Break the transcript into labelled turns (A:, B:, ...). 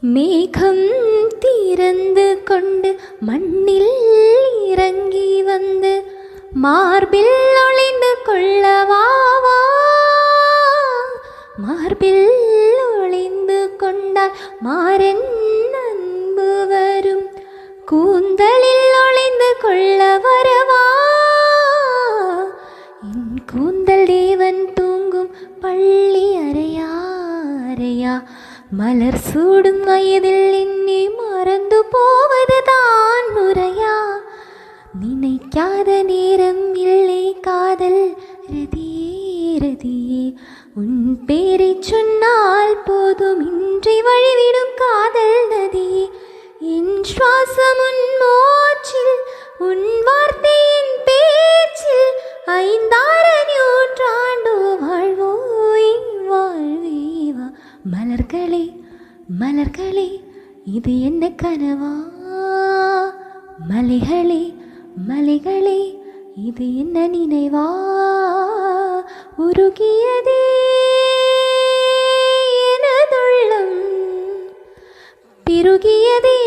A: மேகம் திறந்து கொண்டு மண்ணில் இறங்கி வந்து மார்பில் ஒளிந்து கொள்ளவாவா. மார்பில் ஒளிந்து கொண்டால் மாறன் அன்பு வரும். கூந்தலில் ஒளிந்து கொள்ள வரவா. என் கூந்தல் தேவன் தூங்கும் பள்ளி அறையா அறையா. மலர் சூடும் வயதில் என்னை மறந்து போவது தான் முறையா. நினைக்காத நேரம் இல்லை காதல் ரதியே ரதியே. உன் பேரை சொன்னால் போதும் இன்றி வழிவிடும் காதல் நதியே. என் சுவாசம் உன் மூச்சில் உன் வார்த்தையின் பேச்சில். 5 நூற்றாண்டு வாழ்வோ வாழ்வேவா. மலர்களே மலர்களே இது என்ன கனவா. மலைகளே மலைகளே இது என்ன நினைவா. உருகியதே எனதுள்ளம் பெருகியதே